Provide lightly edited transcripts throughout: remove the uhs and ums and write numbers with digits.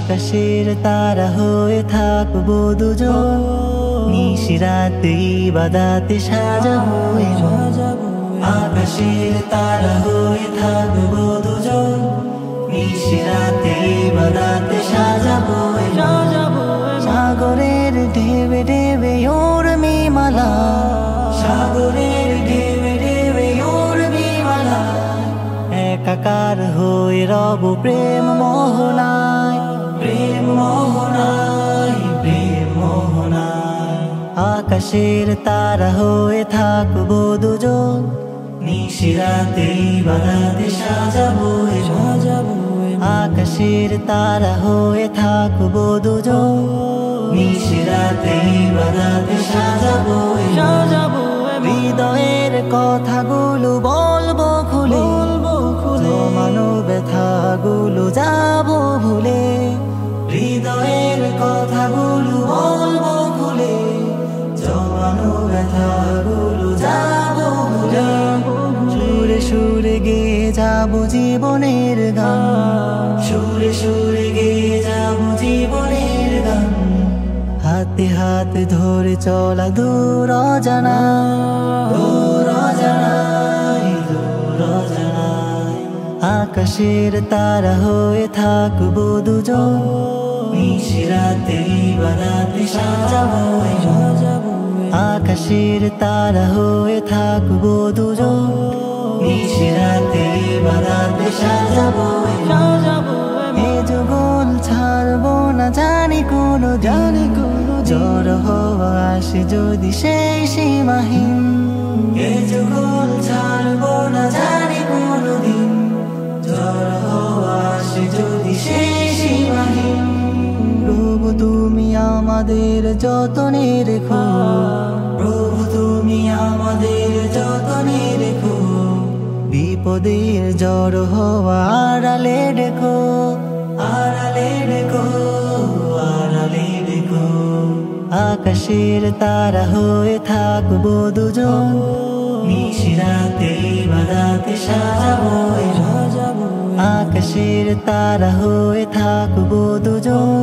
আকাশের তারা হয়ে থাকবো দুজন, নিশিরাতে ইবাদতে সাজাবো এ মন। আকাশের তারা হয়ে থাকবো দুজন, নিশিরাতে ইবাদতে সাজাবো এ মন। সাগরের ঢেবে ঢেবে উর্মি মালা, সাগরের ঢেবে ঢেবে উর্মি মালা, একাকার হয়ে রব প্রেম মোহনায়, প্রেম মোহনায়, প্রেম মোহনায়। আকাশের তারা হয়ে থাকবো দুজন, নিশিরাতে ইবাদতে সাজাবো এ মন। আকাশের তারা হয়ে থাকবো দুজন, নিশিরাতে ইবাদতে সাজাবো এ মন। হৃদয়ের কথাগুলো বলবো খুলে, জমানো ব্যথাগুলো যাবো ভুলে। হৃদয়ের কথাগুলো বলবো খুলে, জমানো ব্যথাগুলো যাবো ভুলে। সুরে সুরে গেয়ে যাবো জীবনের গান, সুরে সুরে গেয়ে যাবো জীবনের গান। হাতে হাতে ধরে চলা দূর অজানা, দূর অজানায়, দূর অজানায়। আকাশের তারা হয়ে থাকবো দুজন, নিশিরাতে ইবাদতে সাজাবো এ মন। আকাশের তারা হয়ে থাকবো দুজন, নিশিরাতে ইবাদতে সাজাবো এ মন। এ যুগল ছাড়বো না জানি কোনো জানি কোনো, জ্বর হওয়া আসে যদি সেই সীমাহীন। এ যুগল ছাড়বো না জানি কোনো দিন, জ্বর হওয়া আসে যদি সেই সীমাহীন। প্রভু তুমি আমাদের যতনে রেখো, প্রভু তুমি আমাদের যতনে রেখো। বিপদের জ্বর হওয়া আড়ালে ডেকো, আড়ালে ডেকো, আড়ালে ডেকো। আকাশের তারা হয়ে থাকবো দুজন, নিশিরাতে ইবাদতে সাজাবো এ মন। আকাশের তারা হয়ে থাকবো দুজন,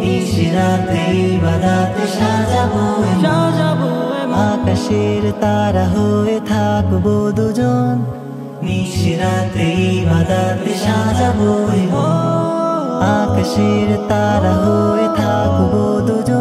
নিশিরাতে ইবাদতে সাজাবো এ মন। আকাশের তারা হয়ে থাকবো দুজন, নিশিরাতে ইবাদতে সাজাবো এ মন। আকাশের তারা হয়ে থাকবো দুজন।